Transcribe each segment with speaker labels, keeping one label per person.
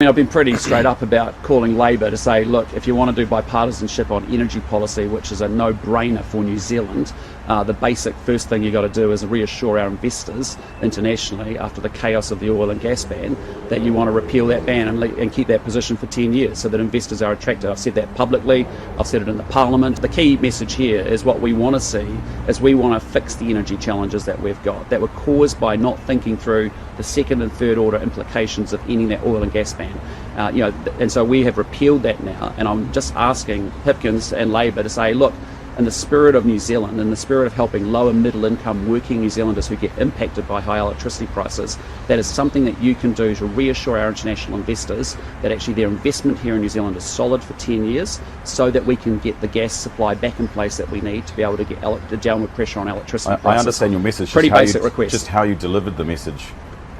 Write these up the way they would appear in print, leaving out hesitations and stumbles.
Speaker 1: mean, I've been pretty straight up about calling Labor to say, look, if you want to do bipartisanship on energy policy, which is a no-brainer for New Zealand, the basic first thing you've got to do is reassure our investors internationally after the chaos of the oil and gas ban that you want to repeal that ban and keep that position for 10 years so that investors are attracted. I've said that publicly, I've said it in the Parliament. The key message here is what we want to see is we want to fix the energy challenges that we've got that were caused by not thinking through the second and third order implications of ending that oil and gas ban. And so we have repealed that now, and I'm just asking Hipkins and Labor to say, look, in the spirit of New Zealand, in the spirit of helping lower middle income working New Zealanders who get impacted by high electricity prices, that is something that you can do to reassure our international investors that actually their investment here in New Zealand is solid for 10 years so that we can get the gas supply back in place that we need to be able to get the downward pressure on electricity prices.
Speaker 2: I understand your message.
Speaker 1: Pretty basic request. Just
Speaker 2: how you delivered the message.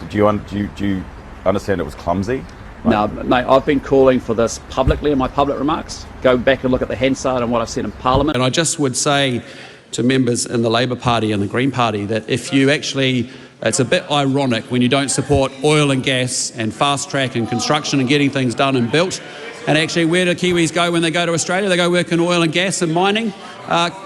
Speaker 2: Do you understand it was clumsy?
Speaker 1: No, mate, I've been calling for this publicly in my public remarks. Go back and look at the Hansard and what I've said in Parliament.
Speaker 3: And I just would say to members in the Labor Party and the Green Party that if you actually, it's a bit ironic when you don't support oil and gas and fast track and construction and getting things done and built. And actually, where do Kiwis go when they go to Australia? They go work in oil and gas and mining.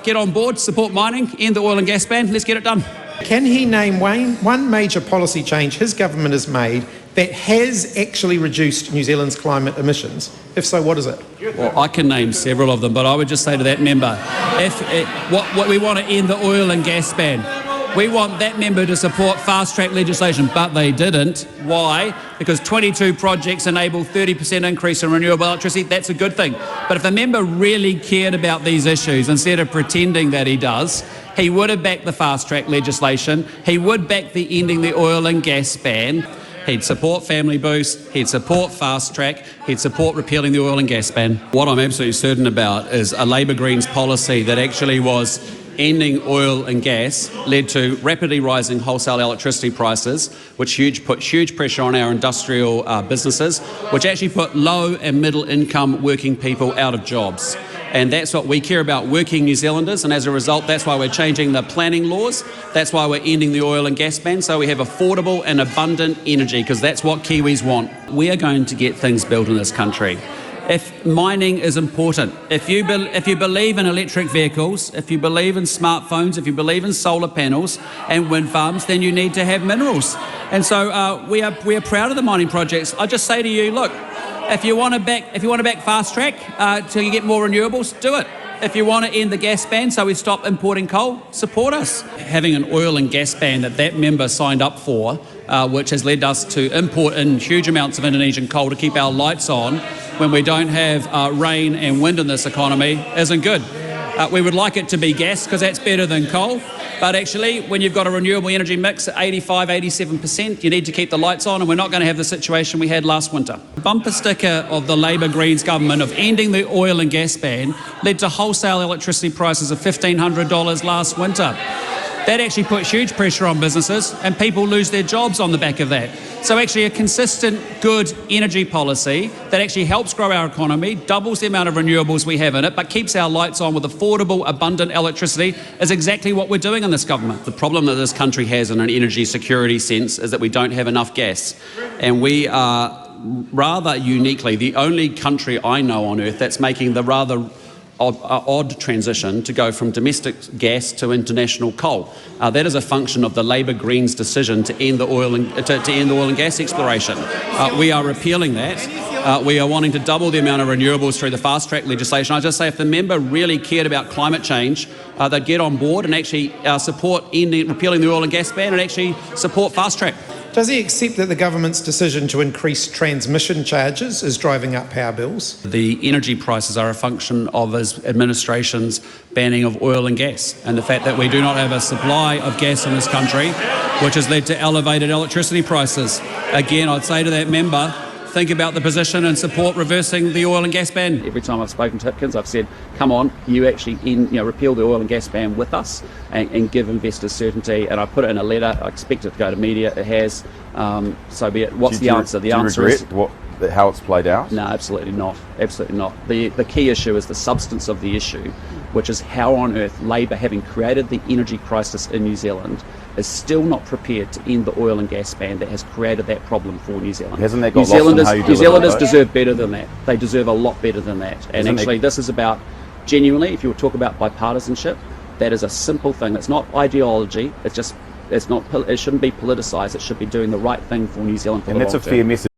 Speaker 3: Get on board, support mining, end the oil and gas ban, let's get it done.
Speaker 4: Can he name, Wayne, one major policy change his government has made that has actually reduced New Zealand's climate emissions? If so, what is it?
Speaker 3: Well, I can name several of them, but I would just say to that member, what we want to end the oil and gas ban. We want that member to support fast-track legislation, but they didn't. Why? Because 22 projects enable 30% increase in renewable electricity. That's a good thing. But if the member really cared about these issues, instead of pretending that he does, he would have backed the fast-track legislation. He would back the ending the oil and gas ban. He'd support family boost, he'd support fast track, he'd support repealing the oil and gas ban. What I'm absolutely certain about is a Labor Greens policy that actually was ending oil and gas led to rapidly rising wholesale electricity prices, which put huge pressure on our industrial businesses, which actually put low and middle income working people out of jobs. And that's what we care about, working New Zealanders, and as a result, that's why we're changing the planning laws. That's why we're ending the oil and gas ban, so we have affordable and abundant energy, because that's what Kiwis want. We are going to get things built in this country. If mining is important, if you believe in electric vehicles, if you believe in smartphones, if you believe in solar panels and wind farms, then you need to have minerals. And so we are proud of the mining projects. I just say to you, look, if you want to back fast track till you get more renewables, do it. If you want to end the gas ban so we stop importing coal, support us. Having an oil and gas ban that member signed up for, which has led us to import in huge amounts of Indonesian coal to keep our lights on when we don't have rain and wind in this economy, isn't good. We would like it to be gas because that's better than coal. But actually, when you've got a renewable energy mix at 85, 87%, you need to keep the lights on, and we're not going to have the situation we had last winter. The bumper sticker of the Labor Greens government of ending the oil and gas ban led to wholesale electricity prices of $1,500 last winter. That actually put huge pressure on businesses, and people lose their jobs on the back of that. So actually a consistent, good energy policy that actually helps grow our economy, doubles the amount of renewables we have in it, but keeps our lights on with affordable, abundant electricity is exactly what we're doing in this government. The problem that this country has in an energy security sense is that we don't have enough gas. And we are rather uniquely the only country I know on earth that's making the rather odd transition to go from domestic gas to international coal. That is a function of the Labor Greens decision to end the oil and gas exploration. We are repealing that. We are wanting to double the amount of renewables through the fast track legislation. I just say if the member really cared about climate change, they'd get on board and actually support repealing the oil and gas ban and actually support fast track.
Speaker 4: Does he accept that the government's decision to increase transmission charges is driving up power bills?
Speaker 3: The energy prices are a function of his administration's banning of oil and gas and the fact that we do not have a supply of gas in this country, which has led to elevated electricity prices. Again, I'd say to that member, think about the position and support reversing the oil and gas ban.
Speaker 1: Every time I've spoken to Hipkins, I've said, come on, you actually repeal the oil and gas ban with us and give investors certainty. And I put it in a letter. I expect it to go to media. It has. So be it. What's the answer? The answer is
Speaker 2: how it's played out?
Speaker 1: No, absolutely not. Absolutely not. The key issue is the substance of the issue, which is how on earth Labor, having created the energy crisis in New Zealand, is still not prepared to end the oil and gas ban that has created that problem for New Zealand.
Speaker 2: Hasn't that got lost in how you
Speaker 1: New
Speaker 2: deliver
Speaker 1: Zealanders
Speaker 2: it, though?
Speaker 1: deserve better than that. They deserve a lot better than that. And
Speaker 2: Isn't
Speaker 1: actually,
Speaker 2: it-
Speaker 1: this is about, genuinely, if you talk about bipartisanship, that is a simple thing. It's not ideology. It shouldn't be politicised. It should be doing the right thing for New Zealand for
Speaker 2: And
Speaker 1: the
Speaker 2: that's a
Speaker 1: long term.
Speaker 2: fair message.